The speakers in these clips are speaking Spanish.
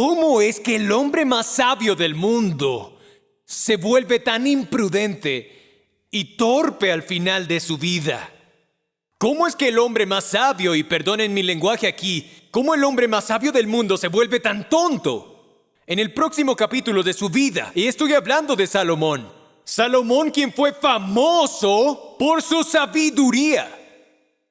¿Cómo es que el hombre más sabio del mundo se vuelve tan imprudente y torpe al final de su vida? ¿Cómo es que el hombre más sabio, y perdonen mi lenguaje aquí, cómo el hombre más sabio del mundo se vuelve tan tonto? En el próximo capítulo de su vida, y estoy hablando de Salomón. Salomón, quien fue famoso por su sabiduría.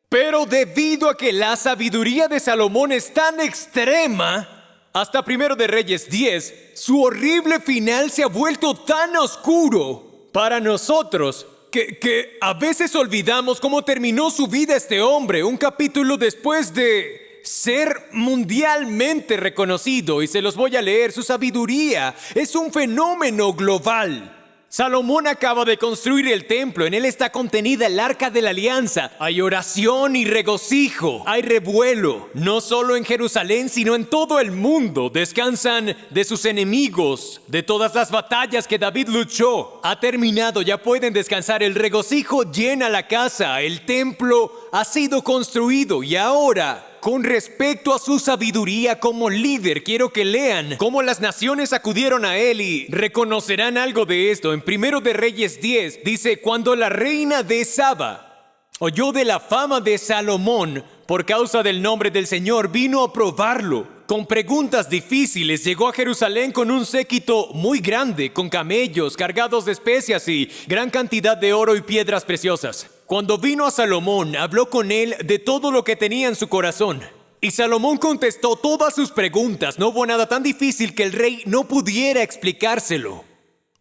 Pero debido a que la sabiduría de Salomón es tan extrema, hasta Primero de Reyes 10, su horrible final se ha vuelto tan oscuro para nosotros que a veces olvidamos cómo terminó su vida este hombre, un capítulo después de ser mundialmente reconocido. Y se los voy a leer. Su sabiduría es un fenómeno global. Salomón acaba de construir el templo. En él está contenida el arca de la alianza. Hay oración y regocijo. Hay revuelo, no solo en Jerusalén, sino en todo el mundo. Descansan de sus enemigos, de todas las batallas que David luchó. Ha terminado, ya pueden descansar. El regocijo llena la casa. El templo ha sido construido. Y ahora, con respecto a su sabiduría como líder, quiero que lean cómo las naciones acudieron a él y reconocerán algo de esto. En Primero de Reyes 10 dice: cuando la reina de Saba oyó de la fama de Salomón por causa del nombre del Señor, vino a probarlo. Con preguntas difíciles llegó a Jerusalén con un séquito muy grande, con camellos cargados de especias y gran cantidad de oro y piedras preciosas. Cuando vino a Salomón, habló con él de todo lo que tenía en su corazón. Y Salomón contestó todas sus preguntas. No hubo nada tan difícil que el rey no pudiera explicárselo.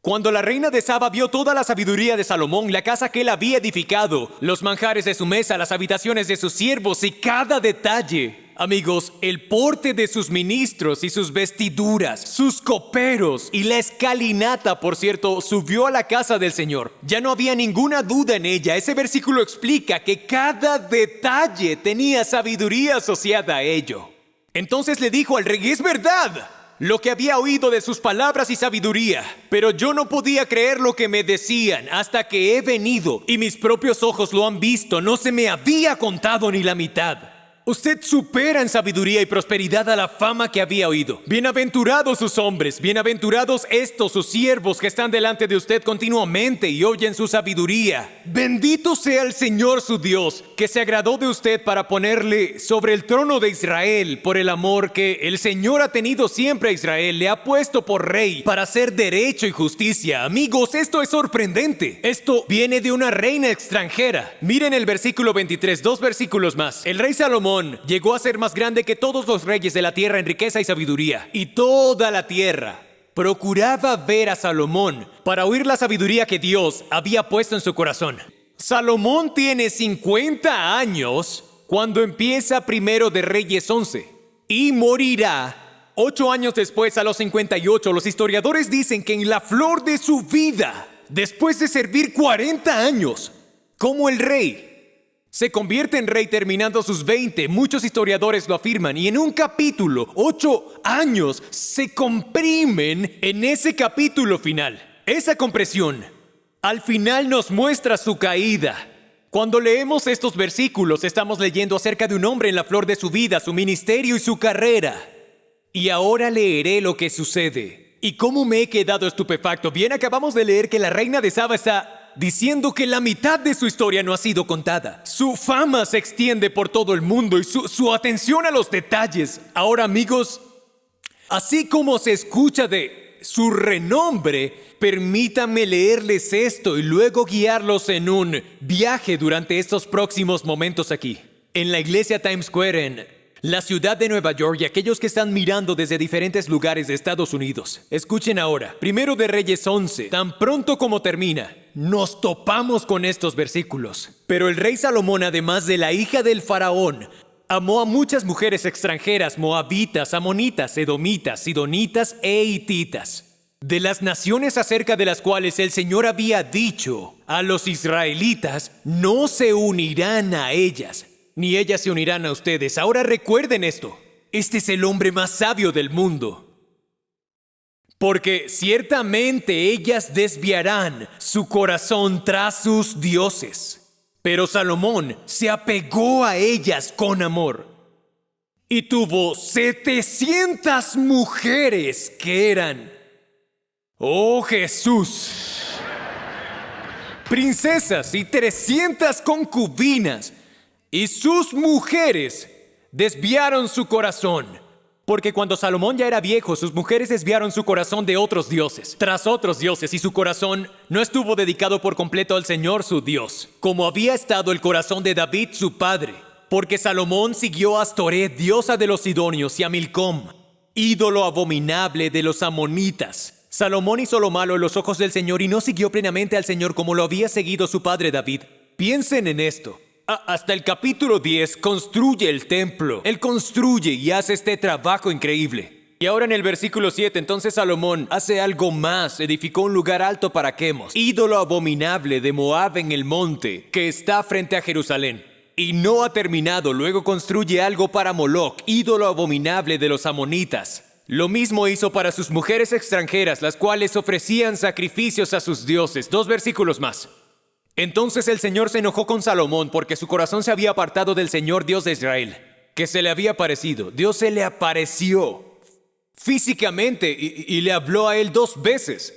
Cuando la reina de Saba vio toda la sabiduría de Salomón, la casa que él había edificado, los manjares de su mesa, las habitaciones de sus siervos y cada detalle, amigos, el porte de sus ministros y sus vestiduras, sus coperos y la escalinata, por cierto, subió a la casa del Señor. Ya no había ninguna duda en ella. Ese versículo explica que cada detalle tenía sabiduría asociada a ello. Entonces le dijo al rey: es verdad lo que había oído de sus palabras y sabiduría, pero yo no podía creer lo que me decían hasta que he venido y mis propios ojos lo han visto. No se me había contado ni la mitad. Usted supera en sabiduría y prosperidad a la fama que había oído. Bienaventurados sus hombres, bienaventurados estos sus siervos que están delante de usted continuamente y oyen su sabiduría. Bendito sea el Señor su Dios, que se agradó de usted para ponerle sobre el trono de Israel, por el amor que el Señor ha tenido siempre a Israel. Le ha puesto por rey para hacer derecho y justicia. Amigos, esto es sorprendente. Esto viene de una reina extranjera. Miren el versículo 23, 2 versículos más. El rey Salomón llegó a ser más grande que todos los reyes de la tierra en riqueza y sabiduría. Y toda la tierra procuraba ver a Salomón para oír la sabiduría que Dios había puesto en su corazón. Salomón tiene 50 años cuando empieza Primero de Reyes 11 y morirá 8 años después, a los 58. Los historiadores dicen que en la flor de su vida, después de servir 40 años como el rey, se convierte en rey terminando sus 20. Muchos historiadores lo afirman. Y en un capítulo, 8 años se comprimen en ese capítulo final. Esa compresión al final nos muestra su caída. Cuando leemos estos versículos, estamos leyendo acerca de un hombre en la flor de su vida, su ministerio y su carrera. Y ahora leeré lo que sucede. ¿Y cómo me he quedado estupefacto? Bien, acabamos de leer que la reina de Saba está diciendo que la mitad de su historia no ha sido contada. Su fama se extiende por todo el mundo y su atención a los detalles. Ahora, amigos, así como se escucha de su renombre, permítanme leerles esto y luego guiarlos en un viaje durante estos próximos momentos aquí, en la iglesia Times Square, en la ciudad de Nueva York, y aquellos que están mirando desde diferentes lugares de Estados Unidos. Escuchen ahora, Primero de Reyes 11, tan pronto como termina, nos topamos con estos versículos. Pero el rey Salomón, además de la hija del faraón, amó a muchas mujeres extranjeras, moabitas, amonitas, edomitas, sidonitas e hititas, de las naciones acerca de las cuales el Señor había dicho a los israelitas: no se unirán a ellas, ni ellas se unirán a ustedes. Ahora recuerden esto: este es el hombre más sabio del mundo. Porque ciertamente ellas desviarán su corazón tras sus dioses. Pero Salomón se apegó a ellas con amor. y tuvo 700 mujeres que eran, oh Jesús, princesas y 300 concubinas, y sus mujeres desviaron su corazón. Porque cuando Salomón ya era viejo, sus mujeres desviaron su corazón de otros dioses, tras otros dioses, y su corazón no estuvo dedicado por completo al Señor su Dios, como había estado el corazón de David su padre. Porque Salomón siguió a Astoret, diosa de los sidonios, y a Milcom, ídolo abominable de los amonitas. Salomón hizo lo malo en los ojos del Señor y no siguió plenamente al Señor como lo había seguido su padre David. Piensen en esto. Hasta el capítulo 10 construye el templo. Él construye y hace este trabajo increíble. Y ahora en el versículo 7, entonces Salomón hace algo más. Edificó un lugar alto para Quemos, ídolo abominable de Moab en el monte, que está frente a Jerusalén. Y no ha terminado. Luego construye algo para Moloc, ídolo abominable de los amonitas. Lo mismo hizo para sus mujeres extranjeras, las cuales ofrecían sacrificios a sus dioses. 2 versículos más. Entonces el Señor se enojó con Salomón porque su corazón se había apartado del Señor Dios de Israel, que se le había aparecido. Dios se le apareció físicamente y le habló a él 2 veces.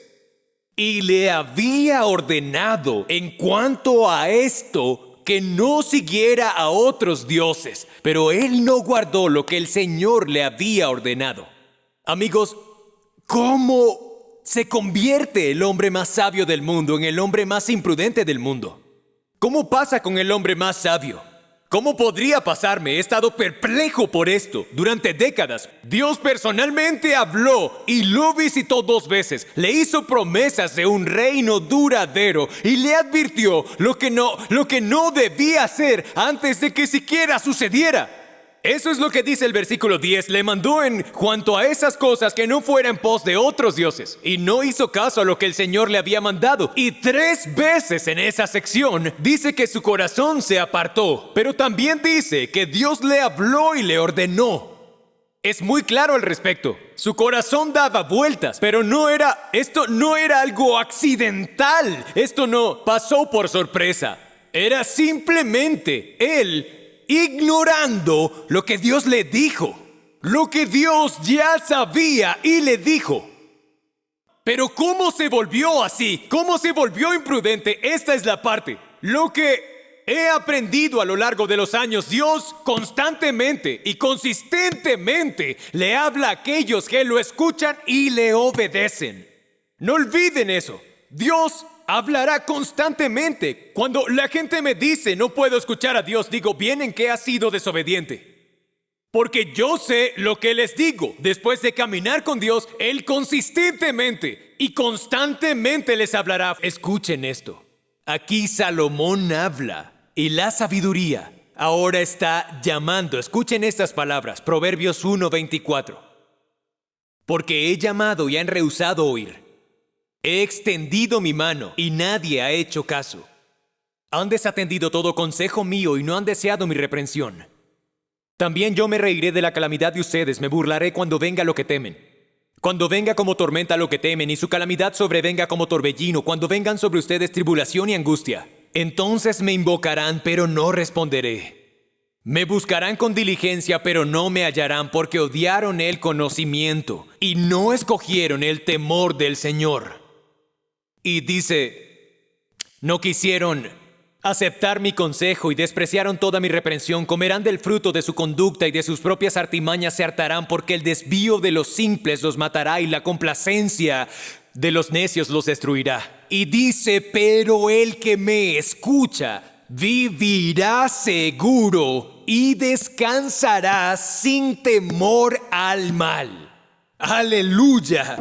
Y le había ordenado en cuanto a esto que no siguiera a otros dioses, pero él no guardó lo que el Señor le había ordenado. Amigos, ¿cómo se convierte el hombre más sabio del mundo en el hombre más imprudente del mundo? ¿Cómo pasa con el hombre más sabio? ¿Cómo podría pasarme? He estado perplejo por esto durante décadas. Dios personalmente habló y lo visitó 2 veces. Le hizo promesas de un reino duradero y le advirtió lo que no debía hacer antes de que siquiera sucediera. Eso es lo que dice el versículo 10. Le mandó en cuanto a esas cosas que no fuera en pos de otros dioses. Y no hizo caso a lo que el Señor le había mandado. Y 3 veces en esa sección dice que su corazón se apartó. Pero también dice que Dios le habló y le ordenó. Es muy claro al respecto. Su corazón daba vueltas, pero esto no era algo accidental. Esto no pasó por sorpresa. Era simplemente él ignorando lo que Dios le dijo, lo que Dios ya sabía y le dijo. Pero ¿cómo se volvió así? ¿Cómo se volvió imprudente? Esta es la parte. Lo que he aprendido a lo largo de los años, Dios constantemente y consistentemente le habla a aquellos que lo escuchan y le obedecen. No olviden eso. Dios hablará constantemente. Cuando la gente me dice no puedo escuchar a Dios, digo, bien, ¿en qué has sido desobediente? Porque yo sé lo que les digo. Después de caminar con Dios, Él consistentemente y constantemente les hablará. Escuchen esto. Aquí Salomón habla y la sabiduría ahora está llamando. Escuchen estas palabras. Proverbios 1:24. Porque he llamado y han rehusado oír. He extendido mi mano y nadie ha hecho caso. Han desatendido todo consejo mío y no han deseado mi reprensión. También yo me reiré de la calamidad de ustedes, me burlaré cuando venga lo que temen. Cuando venga como tormenta lo que temen y su calamidad sobrevenga como torbellino, cuando vengan sobre ustedes tribulación y angustia, entonces me invocarán, pero no responderé. Me buscarán con diligencia, pero no me hallarán, porque odiaron el conocimiento y no escogieron el temor del Señor. Y dice, no quisieron aceptar mi consejo y despreciaron toda mi reprensión. Comerán del fruto de su conducta y de sus propias artimañas se hartarán, porque el desvío de los simples los matará y la complacencia de los necios los destruirá. Y dice, pero el que me escucha vivirá seguro y descansará sin temor al mal. ¡Aleluya!